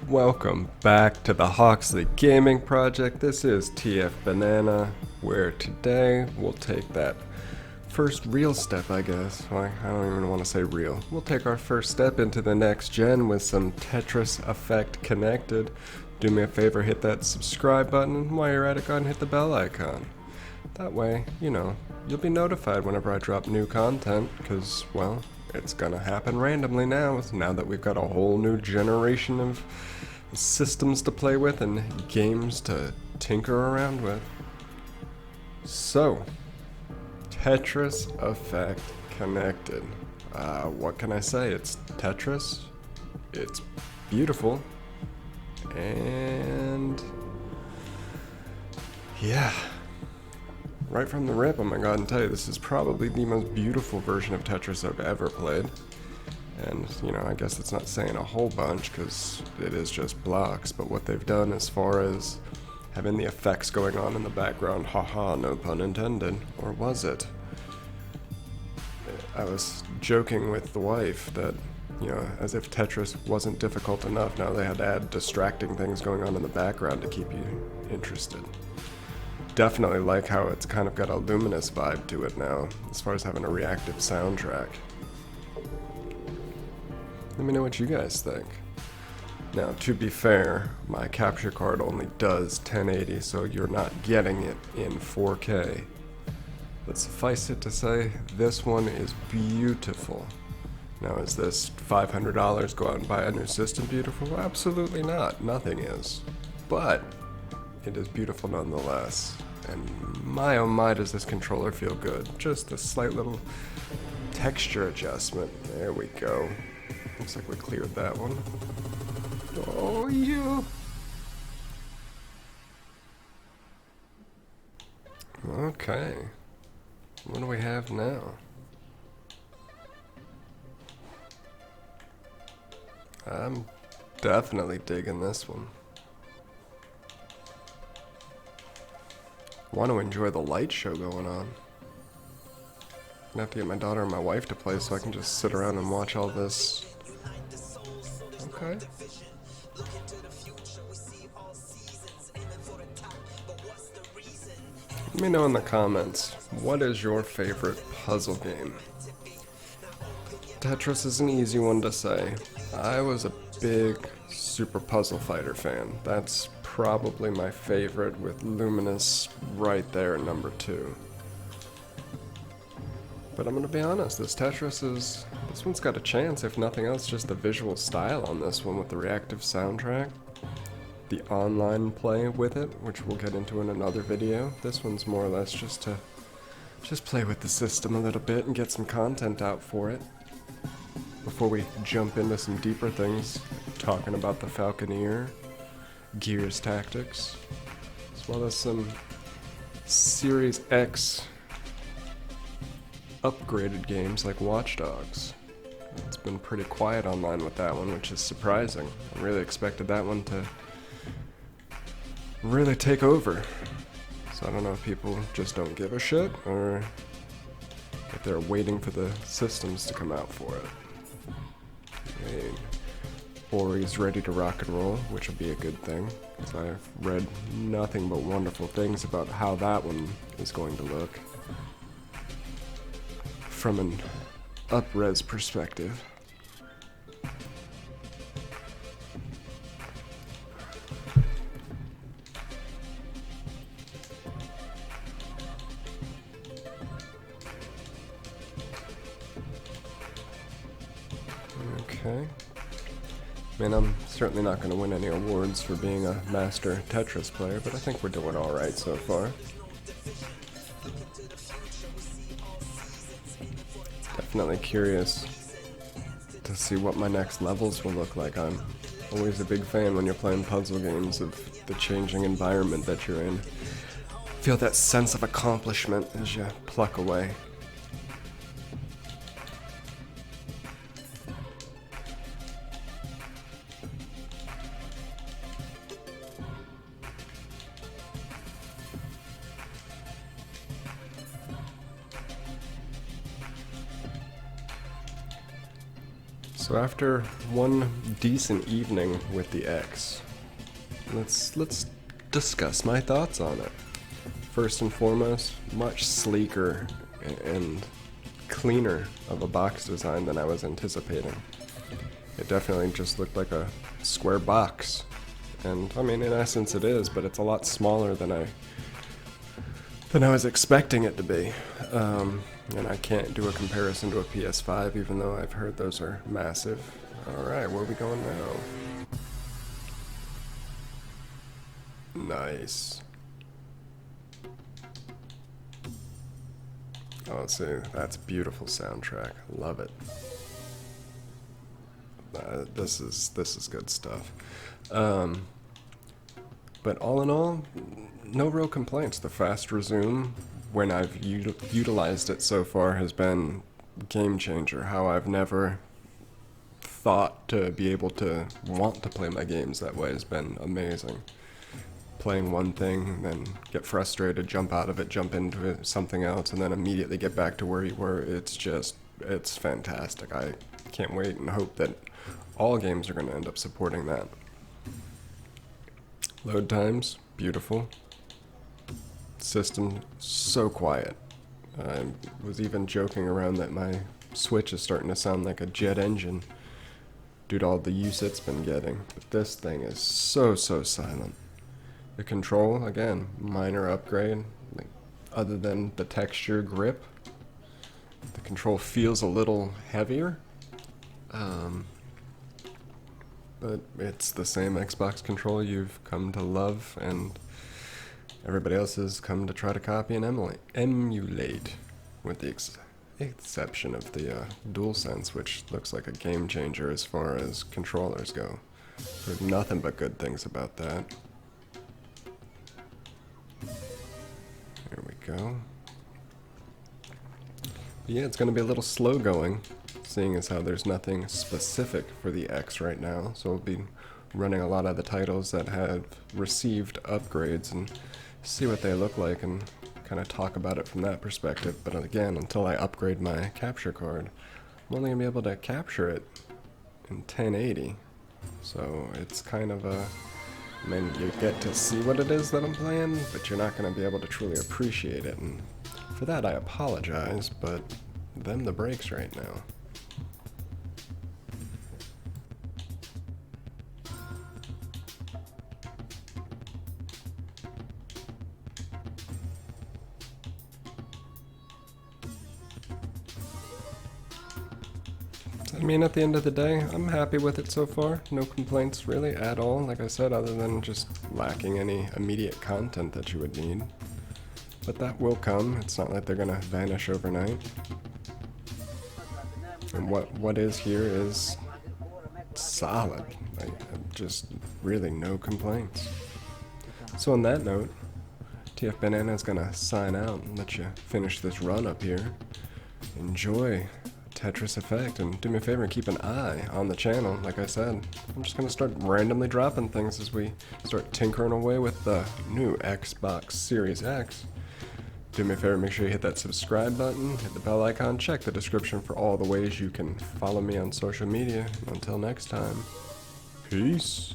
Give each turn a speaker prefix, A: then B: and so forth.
A: Welcome back to the Hawksley Gaming Project. This is TF Banana, where today we'll take that first real step, I guess. Well, I don't even want to say real. We'll take our first step into the next gen with some Tetris Effect connected. Do me a favor, hit that subscribe button, and while you're at it, go ahead and hit the bell icon. That way, you'll be notified whenever I drop new content, because, well, it's gonna happen randomly now that we've got a whole new generation of systems to play with and games to tinker around with. So, Tetris Effect connected. What can I say? It's Tetris. It's beautiful. And yeah. Right from the rip, I'm gonna go ahead and tell you, this is probably the most beautiful version of Tetris I've ever played. And, I guess it's not saying a whole bunch, because it is just blocks, but what they've done as far as having the effects going on in the background, haha, no pun intended, or was it? I was joking with the wife that, as if Tetris wasn't difficult enough, now they had to add distracting things going on in the background to keep you interested. Definitely like how it's kind of got a luminous vibe to it now, as far as having a reactive soundtrack. Let me know what you guys think. Now, to be fair, my capture card only does 1080, so you're not getting it in 4K. But suffice it to say, this one is beautiful. Now, is this $500 go out and buy a new system beautiful? Absolutely not. Nothing is. But it is beautiful nonetheless. And my oh my, does this controller feel good. Just a slight little texture adjustment. There we go. Looks like we cleared that one. Oh, yeah. Okay. What do we have now? I'm definitely digging this one. Want to enjoy the light show going on. I'm gonna have to get my daughter and my wife to play so I can just sit around and watch all this. Okay. Let me know in the comments, what is your favorite puzzle game? Tetris is an easy one to say. I was a big Super Puzzle Fighter fan. That's probably my favorite, with Luminous right there at number 2. But I'm gonna be honest, this one's got a chance, if nothing else, just the visual style on this one with the reactive soundtrack. The online play with it, which we'll get into in another video. This one's more or less just to play with the system a little bit and get some content out for it. Before we jump into some deeper things, talking about the Falconeer, Gears Tactics, as well as some Series X upgraded games like Watch Dogs. It's been pretty quiet online with that one, which is surprising. I really expected that one to really take over. So I don't know if people just don't give a shit, or if they're waiting for the systems to come out for it. Ori's ready to rock and roll, which will be a good thing, because I've read nothing but wonderful things about how that one is going to look from an up-res perspective. Okay. I mean, I'm certainly not going to win any awards for being a master Tetris player, but I think we're doing alright so far. Definitely curious to see what my next levels will look like. I'm always a big fan when you're playing puzzle games of the changing environment that you're in. Feel that sense of accomplishment as you pluck away. So after one decent evening with the X, let's discuss my thoughts on it. First and foremost, much sleeker and cleaner of a box design than I was anticipating. It definitely just looked like a square box. And I mean, in essence it is, but it's a lot smaller than I was expecting it to be. And I can't do a comparison to a PS5, even though I've heard those are massive. Alright, where are we going now? Nice. Oh, see, that's beautiful soundtrack. Love it. This is good stuff. But all in all, no real complaints. The fast resume, when I've utilized it so far, has been game changer. How I've never thought to be able to want to play my games that way has been amazing. Playing one thing, then get frustrated, jump out of it, jump into something else, and then immediately get back to where you were. It's fantastic. I can't wait and hope that all games are going to end up supporting that. Load times, beautiful. System, so quiet. I was even joking around that my Switch is starting to sound like a jet engine due to all the use it's been getting. But this thing is so silent. The control, again, minor upgrade. Like, other than the texture grip, the control feels a little heavier. But it's the same Xbox control you've come to love, and everybody else has come to try to copy and emulate, with the exception of the DualSense, which looks like a game changer as far as controllers go. Heard nothing but good things about that. There we go. But yeah, it's going to be a little slow going, seeing as how there's nothing specific for the X right now, so we'll be running a lot of the titles that have received upgrades and see what they look like and kind of talk about it from that perspective. But again, until I upgrade my capture card, I'm only going to be able to capture it in 1080, so it's kind of a... I mean, you get to see what it is that I'm playing, but you're not going to be able to truly appreciate it, and for that I apologize, but them the breaks right now. I mean, at the end of the day, I'm happy with it so far. No complaints really at all, like I said, other than just lacking any immediate content that you would need. But that will come. It's not like they're gonna vanish overnight. And what is here is solid. Like, just really no complaints. So on that note, TF Banana is gonna sign out and let you finish this run up here. Enjoy Tetris Effect, and do me a favor and keep an eye on the channel. Like I said, I'm just gonna start randomly dropping things as we start tinkering away with the new Xbox Series X. Do me a favor, make sure you hit that subscribe button, hit the bell icon, check the description for all the ways you can follow me on social media. Until next time, peace.